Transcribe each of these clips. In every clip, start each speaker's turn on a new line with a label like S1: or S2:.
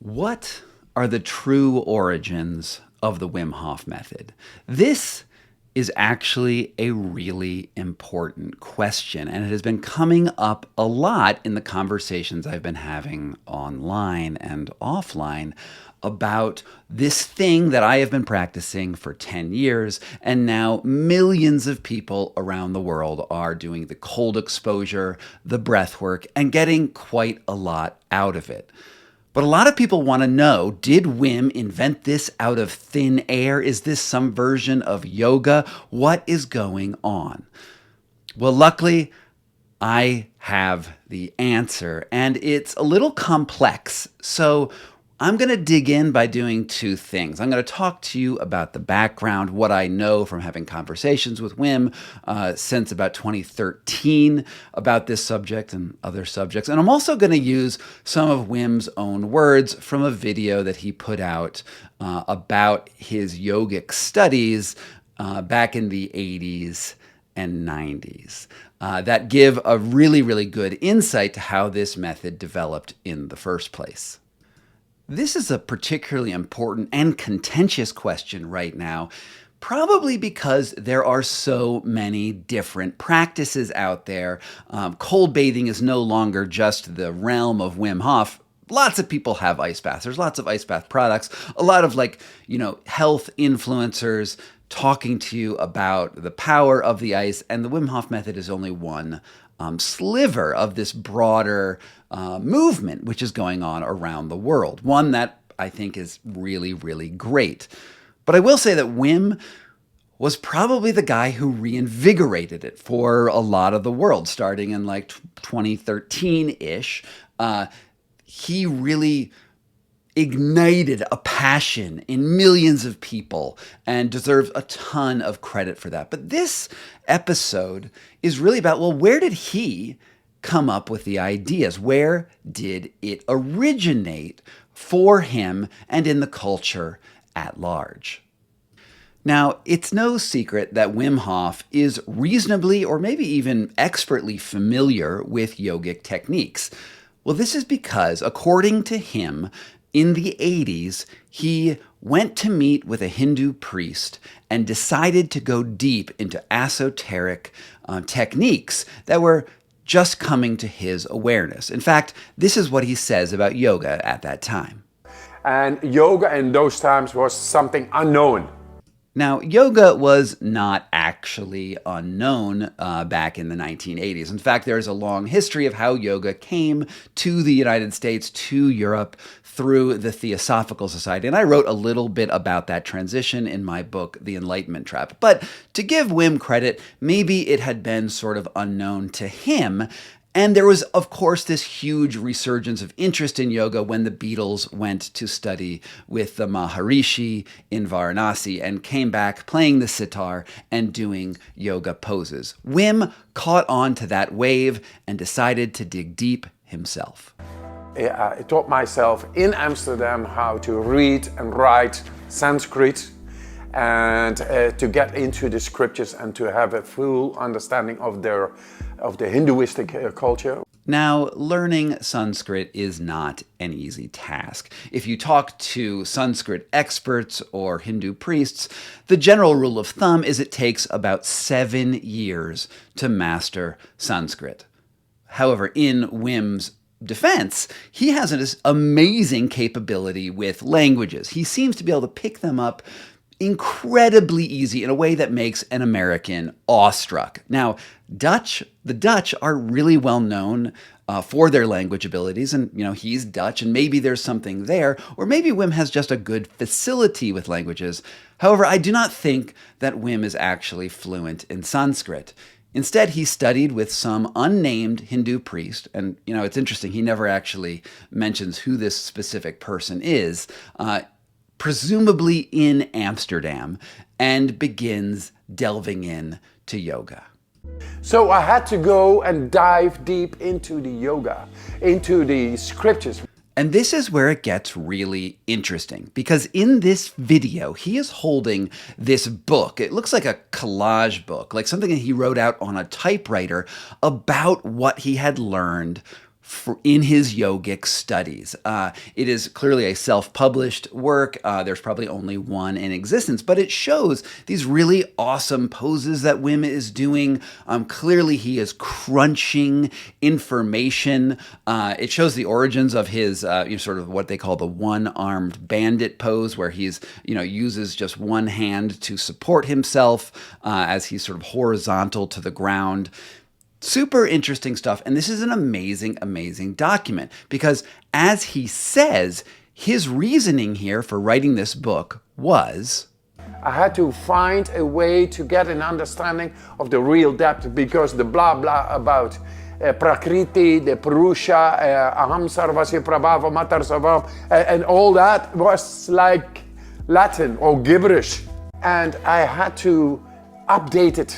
S1: What are the true origins of the Wim Hof method? This is actually a really important question, and it has been coming up a lot in the conversations I've been having online and offline about this thing that I have been practicing for 10 years, and now millions of people around the world are doing the cold exposure, the breath work, and getting quite a lot out of it. But a lot of people want to know, did Wim invent this out of thin air? Is this some version of yoga? What is going on? Well, luckily, I have the answer, and it's a little complex. So I'm going to dig in by doing two things. I'm going to talk to you about the background, what I know from having conversations with Wim since about 2013 about this subject and other subjects. And I'm also going to use some of Wim's own words from a video that he put out about his yogic studies back in the 80s and 90s that give a really, really good insight to how this method developed in the first place. This is a particularly important and contentious question right now, probably because there are so many different practices out there. Cold bathing is no longer just the realm of Wim Hof. Lots of people have ice baths. There's lots of ice bath products. A lot of health influencers talking to you about the power of the ice, and the Wim Hof method is only one sliver of this broader movement which is going on around the world. One that I think is really, really great. But I will say that Wim was probably the guy who reinvigorated it for a lot of the world, starting in 2013-ish. He really ignited a passion in millions of people and deserves a ton of credit for that. But this episode is really about, well, where did he come up with the ideas? Where did it originate for him and in the culture at large? Now, it's no secret that Wim Hof is reasonably or maybe even expertly familiar with yogic techniques. Well, this is because, according to him, in the 80s, he went to meet with a Hindu priest and decided to go deep into esoteric techniques that were just coming to his awareness. In fact, this is what he says about yoga at that time.
S2: And yoga in those times was something unknown.
S1: Now, yoga was not actually unknown back in the 1980s. In fact, there's a long history of how yoga came to the United States, to Europe, through the Theosophical Society. And I wrote a little bit about that transition in my book, The Enlightenment Trap. But to give Wim credit, maybe it had been sort of unknown to him. And there was, of course, this huge resurgence of interest in yoga when the Beatles went to study with the Maharishi in Varanasi and came back playing the sitar and doing yoga poses. Wim caught on to that wave and decided to dig deep himself.
S2: I taught myself in Amsterdam how to read and write Sanskrit and to get into the scriptures and to have a full understanding of the Hinduistic culture.
S1: Now, learning Sanskrit is not an easy task. If you talk to Sanskrit experts or Hindu priests, the general rule of thumb is it takes about 7 years to master Sanskrit. However, in Wim's defense, he has this amazing capability with languages. He seems to be able to pick them up incredibly easy in a way that makes an American awestruck. Now, the Dutch are really well known for their language abilities, and he's Dutch, and maybe there's something there, or maybe Wim has just a good facility with languages. However, I do not think that Wim is actually fluent in Sanskrit. Instead, he studied with some unnamed Hindu priest, and it's interesting, he never actually mentions who this specific person is, presumably in Amsterdam, and begins delving in to yoga.
S2: So I had to go and dive deep into the yoga, into the scriptures.
S1: And this is where it gets really interesting, because in this video, he is holding this book. It looks like a collage book, like something that he wrote out on a typewriter about what he had learned in his yogic studies. It is clearly a self-published work. There's probably only one in existence, but it shows these really awesome poses that Wim is doing. Clearly, he is crunching information. It shows the origins of his sort of what they call the one-armed bandit pose, where he's uses just one hand to support himself as he's sort of horizontal to the ground. Super interesting stuff. And this is an amazing, amazing document because, as he says, his reasoning here for writing this book was,
S2: I had to find a way to get an understanding of the real depth, because the blah blah about Prakriti, the Purusha, Aham Sarvasya Prabhava Matar Sarvam, and all that was like Latin or gibberish. And I had to update it.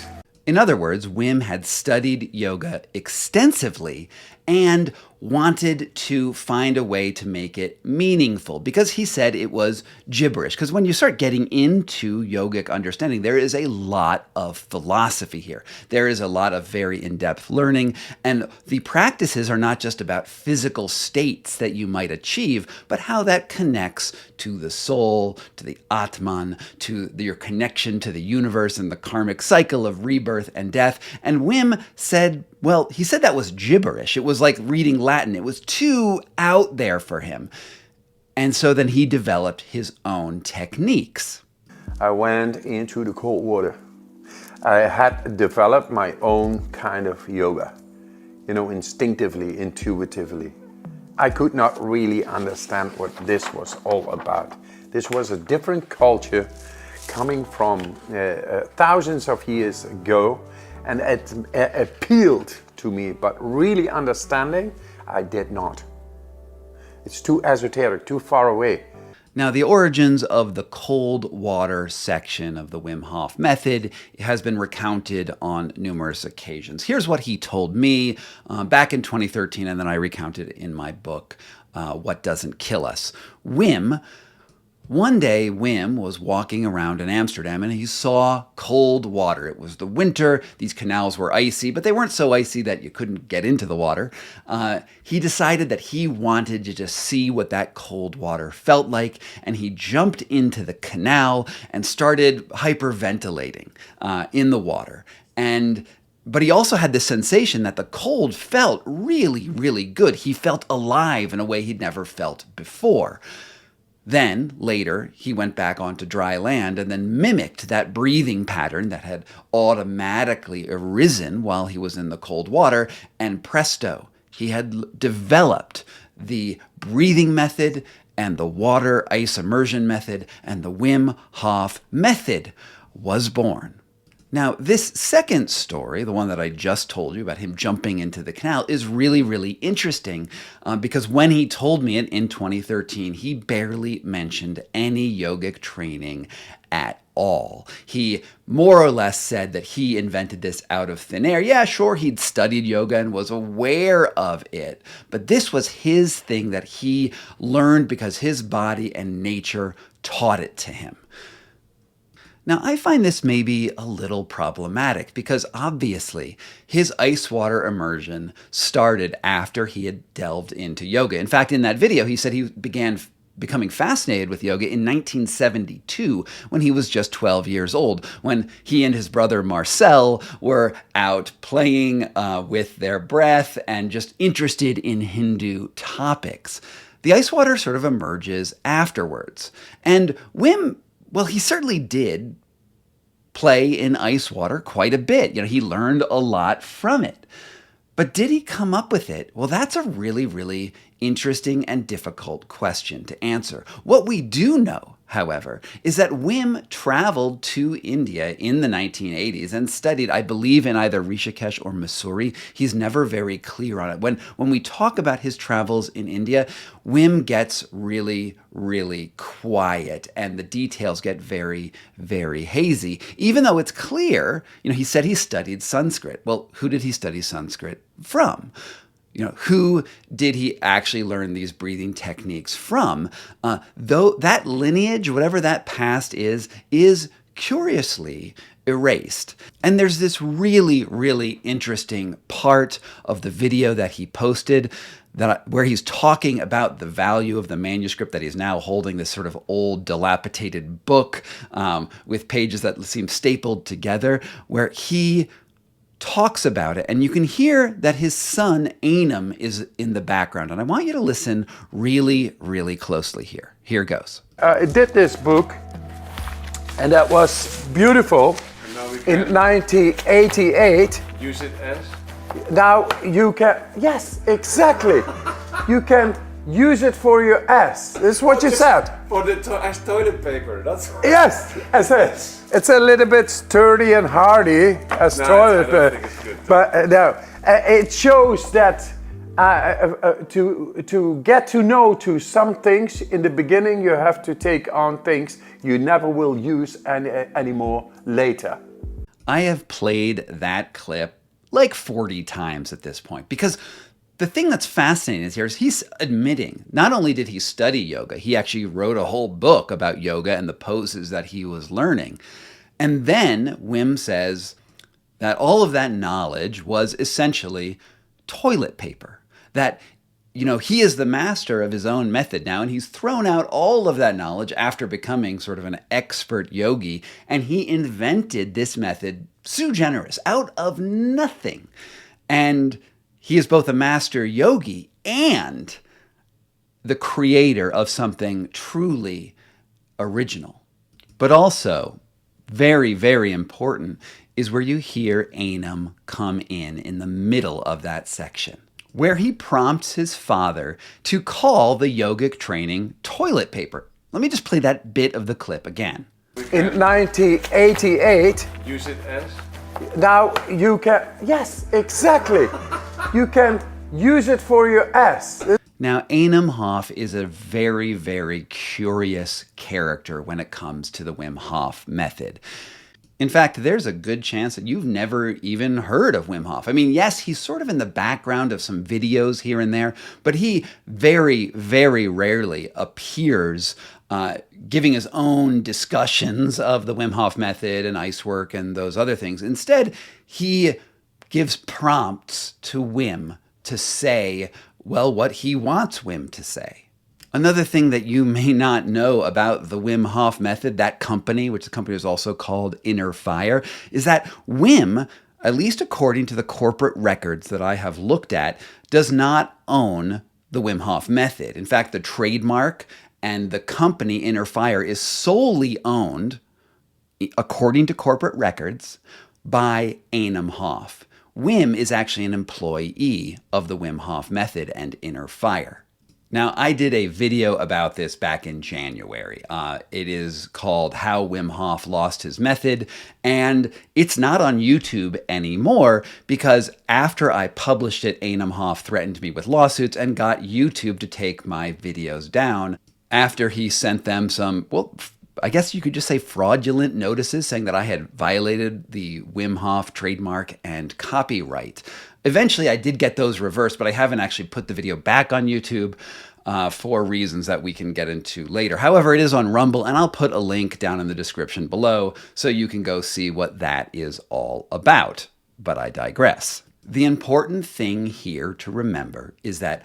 S1: in other words, Wim had studied yoga extensively and wanted to find a way to make it meaningful because he said it was gibberish. Because when you start getting into yogic understanding, there is a lot of philosophy here. There is a lot of very in-depth learning, and the practices are not just about physical states that you might achieve, but how that connects to the soul, to the Atman, to your connection to the universe and the karmic cycle of rebirth and death. And Wim said, well, he said that was gibberish. It was like reading Latin. It was too out there for him. And so then he developed his own techniques.
S2: I went into the cold water. I had developed my own kind of yoga, instinctively, intuitively. I could not really understand what this was all about. This was a different culture coming from thousands of years ago, and it appealed to me, but really understanding, I did not. It's too esoteric, too far away.
S1: Now, the origins of the cold water section of the Wim Hof method has been recounted on numerous occasions. Here's what he told me back in 2013, and then I recounted it in my book, What Doesn't Kill Us. One day, Wim was walking around in Amsterdam and he saw cold water. It was the winter. These canals were icy, but they weren't so icy that you couldn't get into the water. He decided that he wanted to just see what that cold water felt like, and he jumped into the canal and started hyperventilating in the water. But he also had this sensation that the cold felt really, really good. He felt alive in a way he'd never felt before. Then, later, he went back onto dry land and then mimicked that breathing pattern that had automatically arisen while he was in the cold water, and presto, he had developed the breathing method and the water ice immersion method, and the Wim Hof method was born. Now, this second story, the one that I just told you about him jumping into the canal, is really, really interesting because when he told me it in 2013, he barely mentioned any yogic training at all. He more or less said that he invented this out of thin air. Yeah, sure, he'd studied yoga and was aware of it, but this was his thing that he learned because his body and nature taught it to him. Now, I find this maybe a little problematic because obviously his ice water immersion started after he had delved into yoga. In fact, in that video, he said he began becoming fascinated with yoga in 1972 when he was just 12 years old, when he and his brother Marcel were out playing with their breath and just interested in Hindu topics. The ice water sort of emerges afterwards. And Wim, well, he certainly did play in ice water quite a bit. He learned a lot from it. But did he come up with it? Well, that's a really, really interesting and difficult question to answer. What we do know, however, is that Wim traveled to India in the 1980s and studied, I believe, in either Rishikesh or Mussoorie. He's never very clear on it. When we talk about his travels in India, Wim gets really, really quiet and the details get very, very hazy, even though it's clear, he said he studied Sanskrit. Well, who did he study Sanskrit from? Who did he actually learn these breathing techniques from? Though that lineage, whatever that past is curiously erased. And there's this really, really interesting part of the video that he posted where he's talking about the value of the manuscript that he's now holding, this sort of old, dilapidated book with pages that seem stapled together, where he talks about it. And you can hear that his son, Einam, is in the background. And I want you to listen really, really closely here. Here goes.
S2: I did this book, and that was beautiful in 1988.
S3: Use it as?
S2: Now you can, yes, exactly. You can use it for your ass. This is what you said.
S3: For the as toilet paper, that's
S2: Yes, as it's a little bit sturdy and hardy as
S3: No,
S2: toilet
S3: I don't
S2: paper.
S3: think it's good.
S2: But no, it shows that to get to know to some things in the beginning, you have to take on things you never will use anymore later.
S1: I have played that clip like 40 times at this point, because the thing that's fascinating here is he's admitting not only did he study yoga, he actually wrote a whole book about yoga and the poses that he was learning. And then Wim says that all of that knowledge was essentially toilet paper, that he is the master of his own method now, and he's thrown out all of that knowledge after becoming sort of an expert yogi, and he invented this method sui generis, out of nothing. And he is both a master yogi and the creator of something truly original. But also, very, very important, is where you hear Einam come in the middle of that section, where he prompts his father to call the yogic training toilet paper. Let me just play that bit of the clip again.
S2: In 1988,
S3: use it as?
S2: now you can, yes, exactly. You can use it for your ass.
S1: Now, Einam Hof is a very, very curious character when it comes to the Wim Hof method. In fact, there's a good chance that you've never even heard of Wim Hof. I mean, yes, he's sort of in the background of some videos here and there, but he very, very rarely appears giving his own discussions of the Wim Hof method and ice work and those other things. Instead, he gives prompts to Wim to say, well, what he wants Wim to say. Another thing that you may not know about the Wim Hof method, that company, which the company is also called Inner Fire, is that Wim, at least according to the corporate records that I have looked at, does not own the Wim Hof method. In fact, the trademark and the company Inner Fire is solely owned, according to corporate records, by Einam Hof. Wim is actually an employee of the Wim Hof method and Inner Fire. Now, I did a video about this back in January. It is called How Wim Hof Lost His Method, and it's not on YouTube anymore because after I published it, Einam Hof threatened me with lawsuits and got YouTube to take my videos down after he sent them some, well, I guess you could just say fraudulent notices saying that I had violated the Wim Hof trademark and copyright. Eventually, I did get those reversed, but I haven't actually put the video back on YouTube for reasons that we can get into later. However, it is on Rumble, and I'll put a link down in the description below so you can go see what that is all about. But I digress. The important thing here to remember is that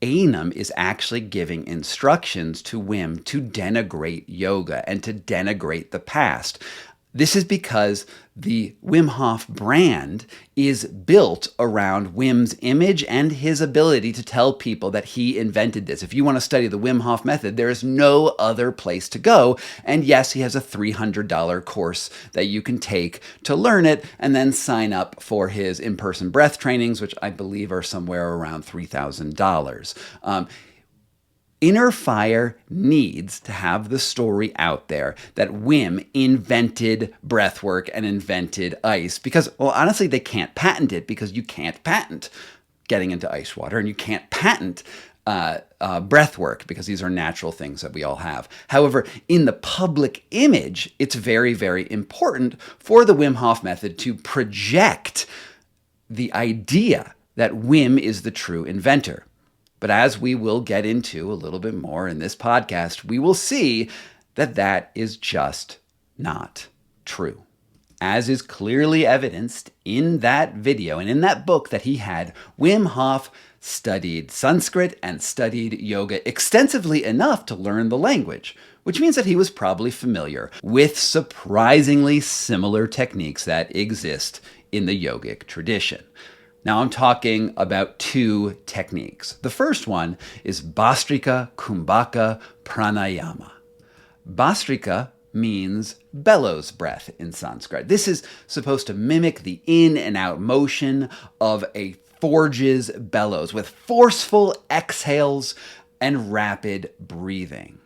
S1: Einam is actually giving instructions to Wim to denigrate yoga and to denigrate the past. This is because the Wim Hof brand is built around Wim's image and his ability to tell people that he invented this. If you want to study the Wim Hof method, there is no other place to go. And yes, he has a $300 course that you can take to learn it and then sign up for his in-person breath trainings, which I believe are somewhere around $3,000. Inner Fire needs to have the story out there that Wim invented breathwork and invented ice because, well, honestly, they can't patent it because you can't patent getting into ice water and you can't patent breathwork because these are natural things that we all have. However, in the public image, it's very, very important for the Wim Hof method to project the idea that Wim is the true inventor. But as we will get into a little bit more in this podcast, we will see that that is just not true. As is clearly evidenced in that video and in that book that he had, Wim Hof studied Sanskrit and studied yoga extensively enough to learn the language, which means that he was probably familiar with surprisingly similar techniques that exist in the yogic tradition. Now I'm talking about two techniques. The first one is Bhastrika Kumbhaka Pranayama. Bhastrika means bellows breath in Sanskrit. This is supposed to mimic the in and out motion of a forge's bellows with forceful exhales and rapid breathing.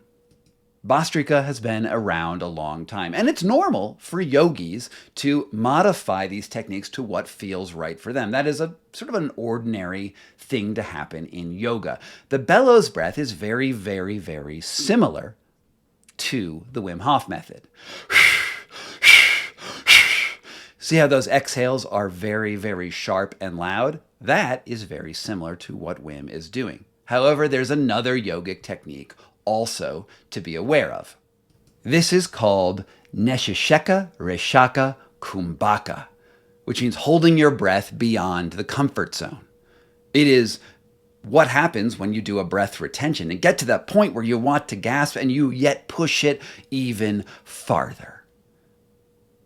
S1: Bhastrika has been around a long time, and it's normal for yogis to modify these techniques to what feels right for them. That is a sort of an ordinary thing to happen in yoga. The bellows breath is very, very, very similar to the Wim Hof method. See how those exhales are very, very sharp and loud? That is very similar to what Wim is doing. However, there's another yogic technique also to be aware of. This is called Nishisheka Rishaka Kumbhaka, which means holding your breath beyond the comfort zone. It is what happens when you do a breath retention and get to that point where you want to gasp and you yet push it even farther.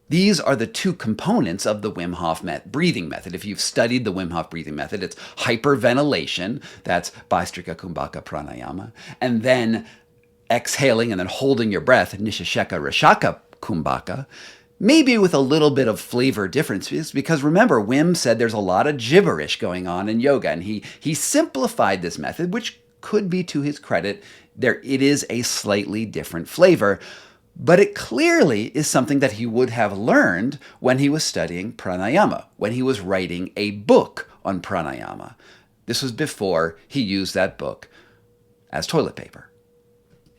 S1: These are the two components of the Wim Hof breathing method. If you've studied the Wim Hof breathing method, it's hyperventilation, that's Bhastrika Kumbhaka Pranayama, and then exhaling and then holding your breath, Nishisheka Rishaka Kumbhaka, maybe with a little bit of flavor differences, because remember, Wim said there's a lot of gibberish going on in yoga, and he simplified this method, which could be to his credit. It is a slightly different flavor, but it clearly is something that he would have learned when he was studying pranayama, when he was writing a book on pranayama. This was before he used that book as toilet paper.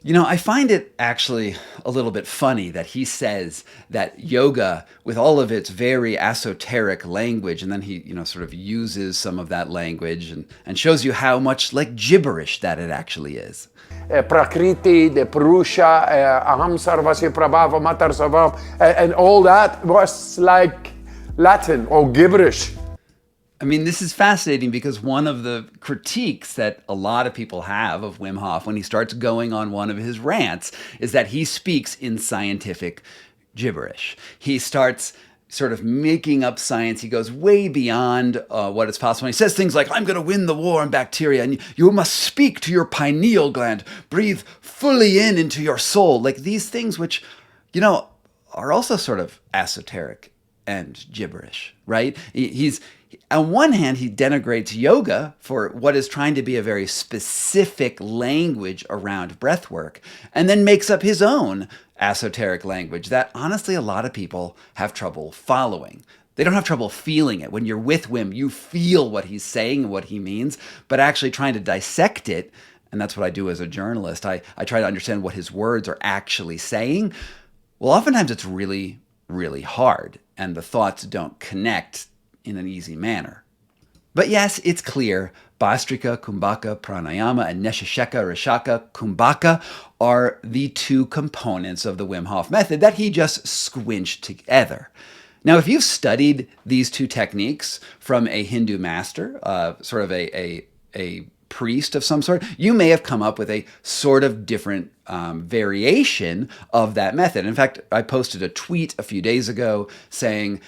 S1: You know, I find it actually a little bit funny that he says that yoga, with all of its very esoteric language, and then he, sort of uses some of that language and shows you how much like gibberish that it actually is.
S2: Prakriti, the Purusha, Aham Sarvasya Prabhava Matar Sarvam, and all that was like Latin or gibberish.
S1: I mean, this is fascinating because one of the critiques that a lot of people have of Wim Hof when he starts going on one of his rants is that he speaks in scientific gibberish. He starts sort of making up science. He goes way beyond what is possible. He says things like, I'm going to win the war on bacteria, and you must speak to your pineal gland, breathe fully into your soul. Like these things which, are also sort of esoteric and gibberish, right? He's on one hand, he denigrates yoga for what is trying to be a very specific language around breath work, and then makes up his own esoteric language that honestly a lot of people have trouble following. They don't have trouble feeling it. When you're with Wim, you feel what he's saying and what he means, but actually trying to dissect it, and that's what I do as a journalist, I try to understand what his words are actually saying. Well, oftentimes it's really, really hard, and the thoughts don't connect in an easy manner. But yes, it's clear Bhastrika Kumbhaka Pranayama and Nishisheka Rishaka Kumbhaka are the two components of the Wim Hof method that he just squinched together. Now, if you've studied these two techniques from a Hindu master, sort of a priest of some sort, you may have come up with a sort of different variation of that method. In fact, I posted a tweet a few days ago saying,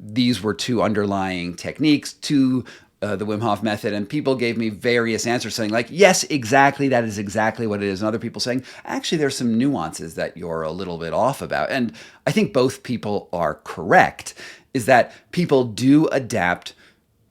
S1: these were two underlying techniques to the Wim Hof method, and people gave me various answers saying like, yes, exactly, that is exactly what it is, and other people saying, actually, there's some nuances that you're a little bit off about. And I think both people are correct, is that people do adapt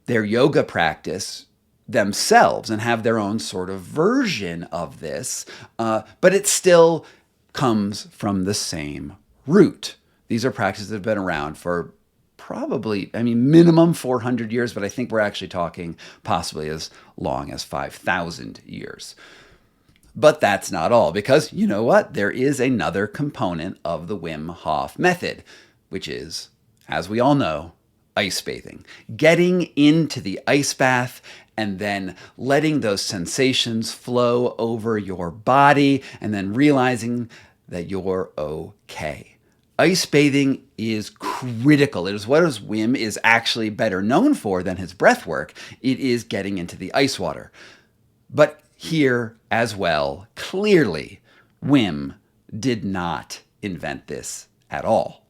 S1: their yoga practice themselves and have their own sort of version of this, but it still comes from the same root. These are practices that have been around for probably, minimum 400 years, but I think we're actually talking possibly as long as 5,000 years. But that's not all, because you know what? There is another component of the Wim Hof method, which is, as we all know, ice bathing. Getting into the ice bath and then letting those sensations flow over your body and then realizing that you're okay. Ice bathing is critical. It is what Wim is actually better known for than his breath work. It is getting into the ice water. But here as well, clearly, Wim did not invent this at all.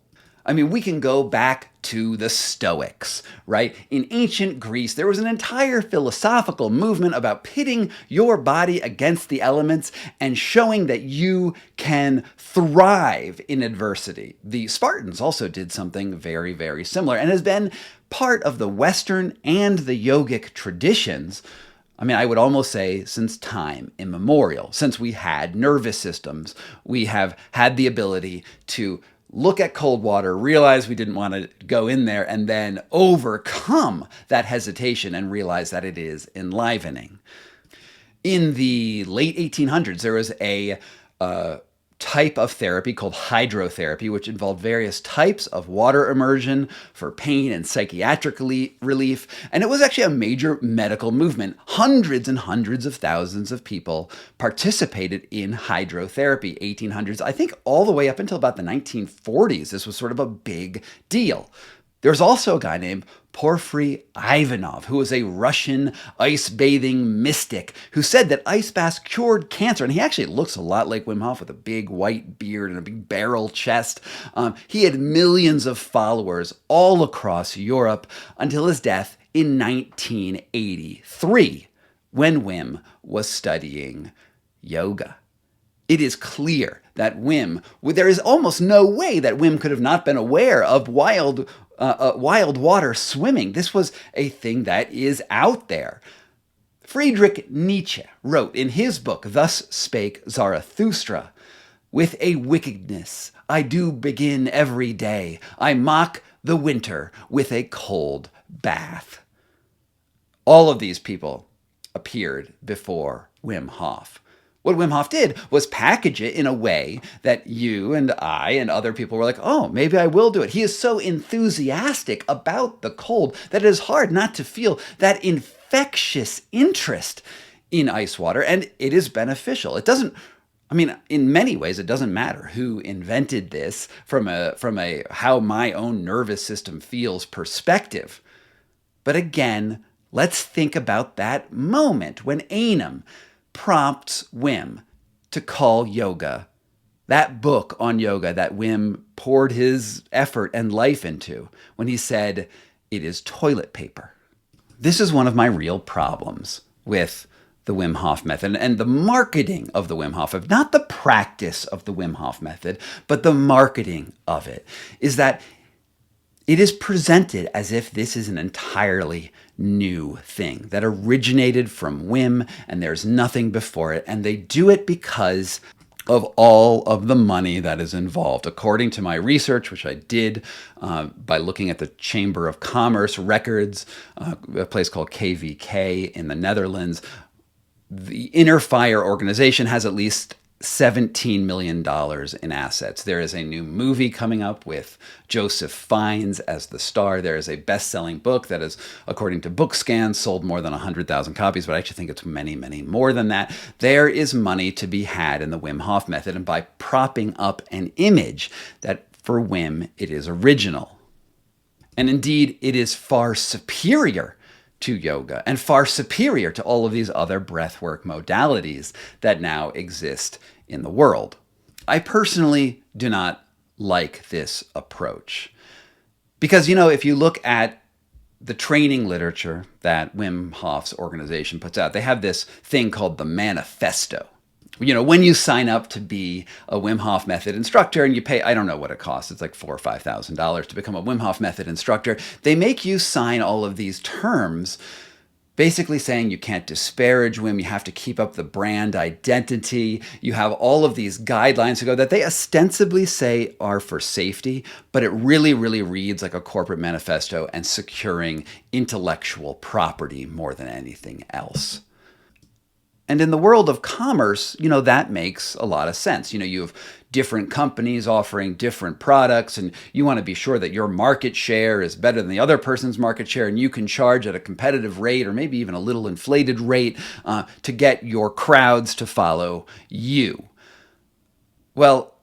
S1: I mean, we can go back to the Stoics, right? In ancient Greece, there was an entire philosophical movement about pitting your body against the elements and showing that you can thrive in adversity. The Spartans also did something very, very similar and has been part of the Western and the yogic traditions. I mean, I would almost say since time immemorial, since we had nervous systems, we have had the ability to look at cold water, realize we didn't want to go in there, and then overcome that hesitation and realize that it is enlivening. In the late 1800s, there was a type of therapy called hydrotherapy, which involved various types of water immersion for pain and psychiatric relief. And it was actually a major medical movement. Hundreds and hundreds of thousands of people participated in hydrotherapy, 1800s, I think all the way up until about the 1940s. This was sort of a big deal. There's also a guy named Porfiry Ivanov, who was a Russian ice-bathing mystic who said that ice baths cured cancer. And he actually looks a lot like Wim Hof with a big white beard and a big barrel chest. He had millions of followers all across Europe until his death in 1983, when Wim was studying yoga. It is clear that there is almost no way that Wim could have not been aware of wild water swimming. This was a thing that is out there. Friedrich Nietzsche wrote in his book, Thus Spake Zarathustra, "With a wickedness I do begin every day. I mock the winter with a cold bath." All of these people appeared before Wim Hof. What Wim Hof did was package it in a way that you and I and other people were like, oh, maybe I will do it. He is so enthusiastic about the cold that it is hard not to feel that infectious interest in ice water, and it is beneficial. It doesn't, I mean, in many ways, it doesn't matter who invented this from a how my own nervous system feels perspective. But again, let's think about that moment when Einem prompts Wim to call yoga, that book on yoga that Wim poured his effort and life into, when he said, it is toilet paper. This is one of my real problems with the Wim Hof method and the marketing of the Wim Hof method, not the practice of the Wim Hof method, but the marketing of it, is that it is presented as if this is an entirely new thing that originated from Wim and there's nothing before it. And they do it because of all of the money that is involved. According to my research, which I did by looking at the Chamber of Commerce records, a place called KVK in the Netherlands, the Inner Fire organization has at least $17 million in assets. There is a new movie coming up with Joseph Fiennes as the star. There is a best-selling book that is, according to BookScan, sold more than 100,000 copies, but I actually think it's many, many more than that. There is money to be had in the Wim Hof method, and by propping up an image that for Wim, it is original. And indeed, it is far superior to yoga and far superior to all of these other breathwork modalities that now exist in the world. I personally do not like this approach because, if you look at the training literature that Wim Hof's organization puts out, they have this thing called the manifesto. When you sign up to be a Wim Hof method instructor and you pay, I don't know what it costs, it's like $4,000 or $5,000 to become a Wim Hof method instructor, they make you sign all of these terms, basically saying you can't disparage Wim, you have to keep up the brand identity, you have all of these guidelines to go that they ostensibly say are for safety, but it really, really reads like a corporate manifesto and securing intellectual property more than anything else. And in the world of commerce, that makes a lot of sense. You have different companies offering different products, and you want to be sure that your market share is better than the other person's market share, and you can charge at a competitive rate or maybe even a little inflated rate to get your crowds to follow you. Well,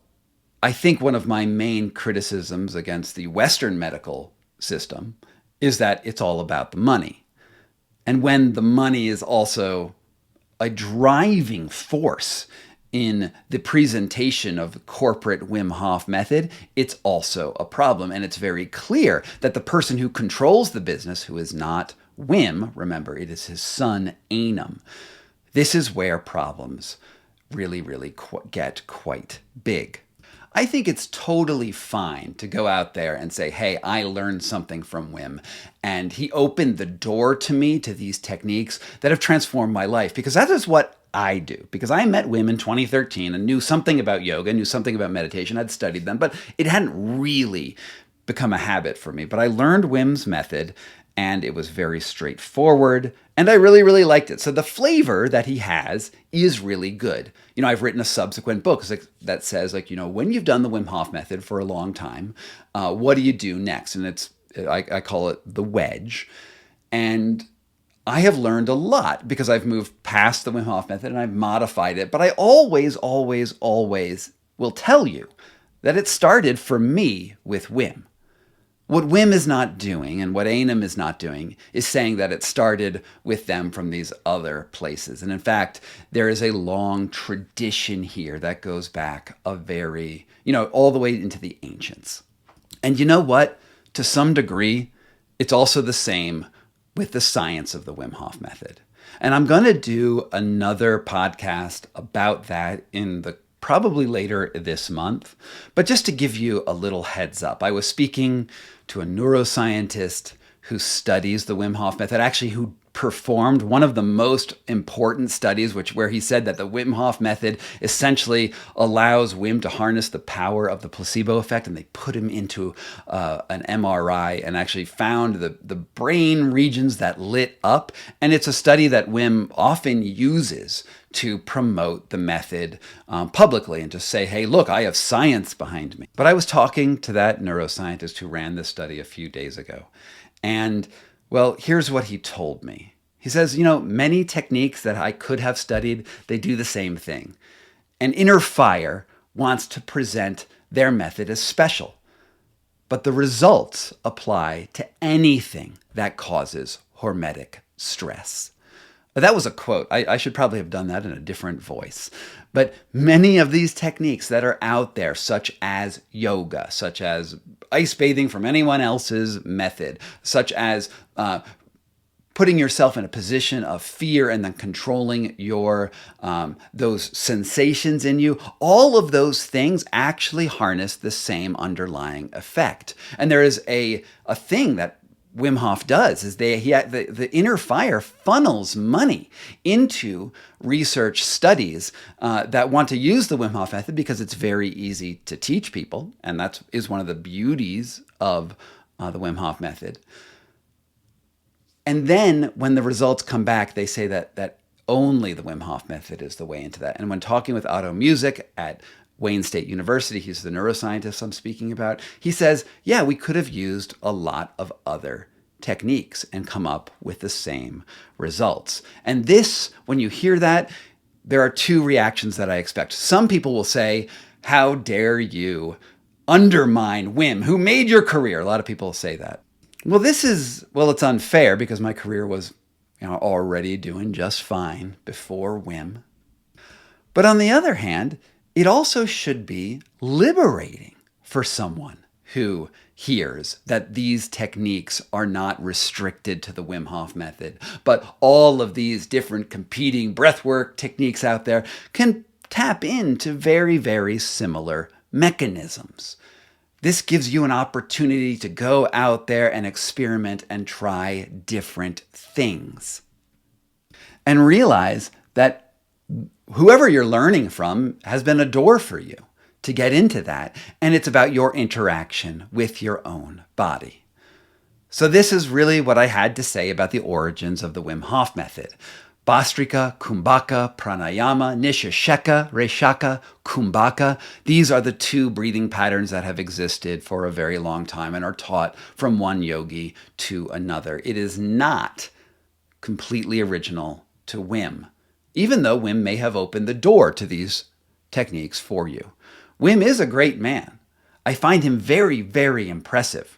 S1: I think one of my main criticisms against the Western medical system is that it's all about the money. And when the money is also a driving force in the presentation of the corporate Wim Hof method, it's also a problem. And it's very clear that the person who controls the business, who is not Wim, remember, it is his son, Einam. This is where problems really get quite big. I think it's totally fine to go out there and say, hey, I learned something from Wim, and he opened the door to me to these techniques that have transformed my life, because that is what I do. Because I met Wim in 2013 and knew something about yoga, knew something about meditation. I'd studied them, but it hadn't really become a habit for me. But I learned Wim's method, and it was very straightforward, and I really liked it. So the flavor that he has is really good. You know, I've written a subsequent book that says, like, you know, when you've done the Wim Hof method for a long time, what do you do next? And I call it the wedge. And I have learned a lot because I've moved past the Wim Hof method and I've modified it. But I always will tell you that it started for me with Wim. What Wim is not doing, and what Einam is not doing, is saying that it started with them from these other places. And in fact, there is a long tradition here that goes back all the way into the ancients. And you know what? To some degree, it's also the same with the science of the Wim Hof method. And I'm going to do another podcast about that probably later this month. But just to give you a little heads up, I was speaking to a neuroscientist who studies the Wim Hof method, actually who performed one of the most important studies, where he said that the Wim Hof method essentially allows Wim to harness the power of the placebo effect. And they put him into an MRI and actually found the brain regions that lit up. And it's a study that Wim often uses to promote the method publicly and to say, hey, look, I have science behind me. But I was talking to that neuroscientist who ran this study a few days ago. And well, here's what he told me. He says, you know, many techniques that I could have studied, they do the same thing. And Inner Fire wants to present their method as special. But the results apply to anything that causes hormetic stress. That was a quote. I should probably have done that in a different voice. But many of these techniques that are out there, such as yoga, such as ice bathing from anyone else's method, such as putting yourself in a position of fear and then controlling those sensations in you, all of those things actually harness the same underlying effect. And there is a thing that Wim Hof does is the Inner Fire funnels money into research studies that want to use the Wim Hof method because it's very easy to teach people, and that is one of the beauties of the Wim Hof method. And then when the results come back, they say that only the Wim Hof method is the way into that. And when talking with Otto Music at Wayne State University, he's the neuroscientist I'm speaking about, he says, yeah, we could have used a lot of other techniques and come up with the same results. And this, when you hear that, there are two reactions that I expect. Some people will say, how dare you undermine Wim, who made your career? A lot of people say that. Well, it's unfair because my career was already doing just fine before Wim. But on the other hand, it also should be liberating for someone who hears that these techniques are not restricted to the Wim Hof method, but all of these different competing breathwork techniques out there can tap into very, very similar mechanisms. This gives you an opportunity to go out there and experiment and try different things. And realize that whoever you're learning from has been a door for you to get into that. And it's about your interaction with your own body. So this is really what I had to say about the origins of the Wim Hof method. Bhastrika, Kumbhaka, Pranayama, Nishasheka, Reshaka, Kumbhaka. These are the two breathing patterns that have existed for a very long time and are taught from one yogi to another. It is not completely original to Wim, even though Wim may have opened the door to these techniques for you. Wim is a great man. I find him very, very impressive.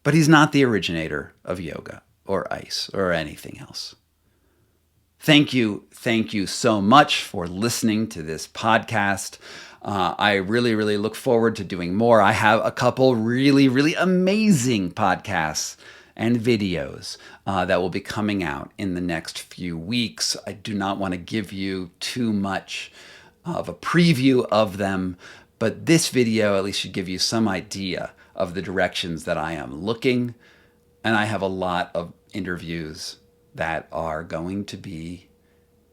S1: But he's not the originator of yoga or ice or anything else. Thank you so much for listening to this podcast. I really, really look forward to doing more. I have a couple really, really amazing podcasts and videos that will be coming out in the next few weeks. I do not want to give you too much of a preview of them, but this video at least should give you some idea of the directions that I am looking. And I have a lot of interviews that are going to be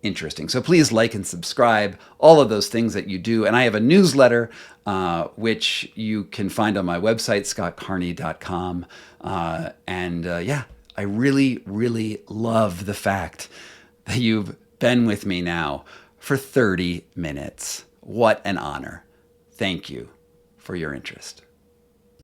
S1: interesting. So please like and subscribe, all of those things that you do. And I have a newsletter, which you can find on my website, scottcarney.com. I really, really love the fact that you've been with me now for 30 minutes. What an honor. Thank you for your interest.